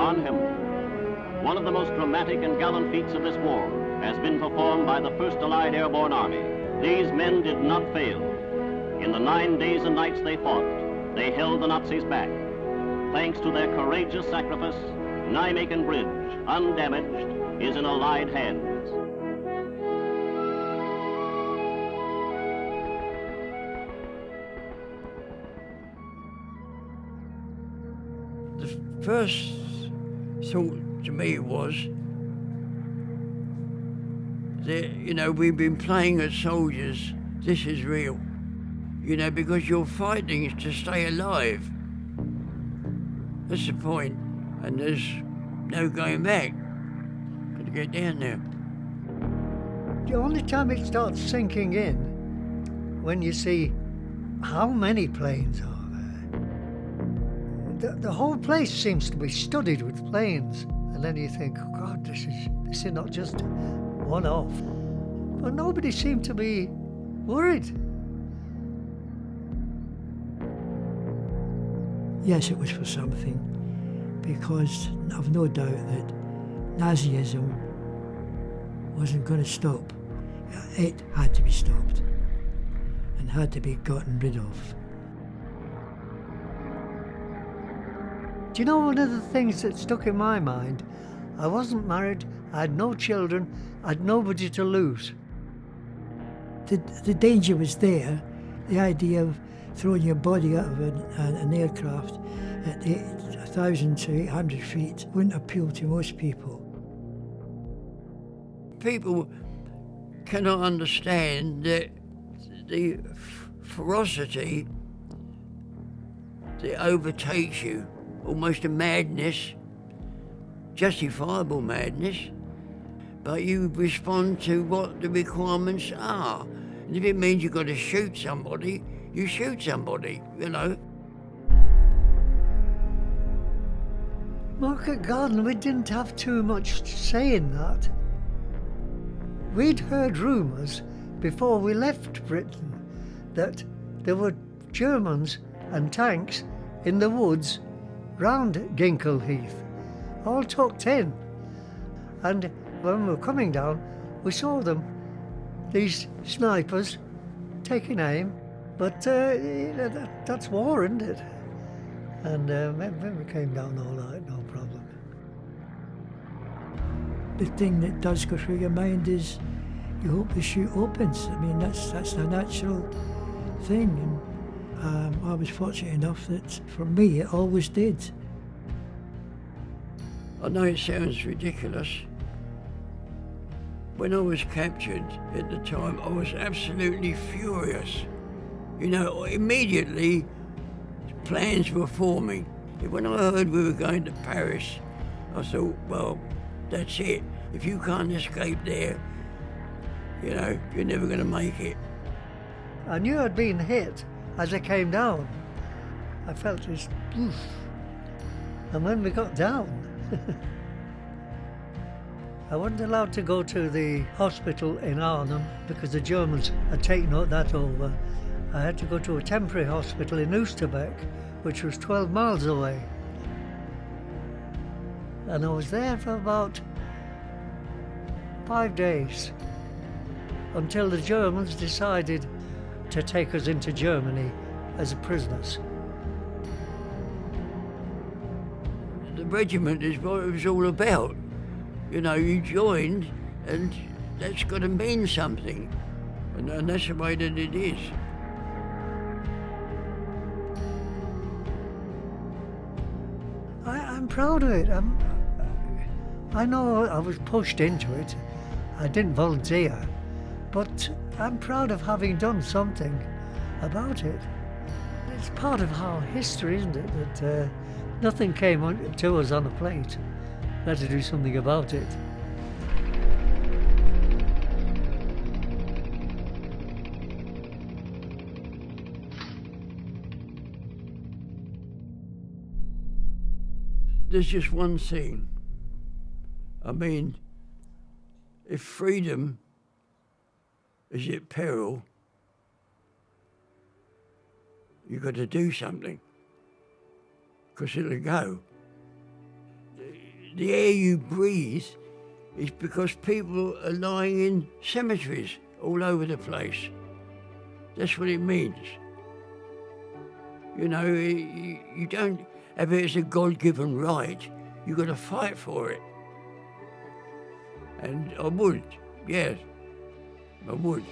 John Hemley. One of the most dramatic and gallant feats of this war has been performed by the 1st Allied Airborne Army. These men did not fail. In the 9 days and nights they fought, they held the Nazis back. Thanks to their courageous sacrifice, Nijmegen Bridge, undamaged, is in Allied hands. The first thought to me was that, you know, we've been playing as soldiers. This is real. You know, because you're fighting to stay alive. That's the point. And there's no going back. Got to get down there. The only time it starts sinking in, when you see how many planes are there. The whole place seems to be studded with planes. And then you think, oh God, this is not just one-off. But nobody seemed to be worried. Yes, it was for something, because I've no doubt that Nazism wasn't going to stop. It had to be stopped and had to be gotten rid of. Do you know one of the things that stuck in my mind? I wasn't married, I had no children, I had nobody to lose. The danger was there. The idea of throwing your body out of an aircraft at 1,000 to 800 feet wouldn't appeal to most people. People cannot understand that the ferocity that overtakes you, almost a madness, justifiable madness, but you respond to what the requirements are. And if it means you've got to shoot somebody, you shoot somebody, you know. Market Garden, we didn't have too much to say in that. We'd heard rumours before we left Britain that there were Germans and tanks in the woods round Ginkle Heath, all tucked in. And when we were coming down, we saw them, these snipers, taking aim. But that's war, isn't it? And when we came down all right, no problem. The thing that does go through your mind is you hope the chute opens. I mean, that's a natural thing. And I was fortunate enough that for me it always did. I know it sounds ridiculous. When I was captured at the time, I was absolutely furious. You know, immediately plans were forming. When I heard we were going to Paris, I thought, well, that's it. If you can't escape there, you know, you're never going to make it. I knew I'd been hit as I came down. I felt this oof. And when we got down, I wasn't allowed to go to the hospital in Arnhem because the Germans had taken that over. I had to go to a temporary hospital in Oosterbeek, which was 12 miles away. And I was there for about 5 days until the Germans decided to take us into Germany as prisoners. The regiment is what it was all about. You know, you joined, and that's got to mean something. And that's the way that it is. I'm proud of it. I know I was pushed into it. I didn't volunteer. But I'm proud of having done something about it. It's part of our history, isn't it? That nothing came to us on a plate. We had to do something about it. There's just one thing. I mean, if freedom is at peril, you've got to do something, because it'll go. the air you breathe is because people are lying in cemeteries all over the place. That's what it means. You know, you don't have it as a God-given right. You've got to fight for it. And I would, yes, I would.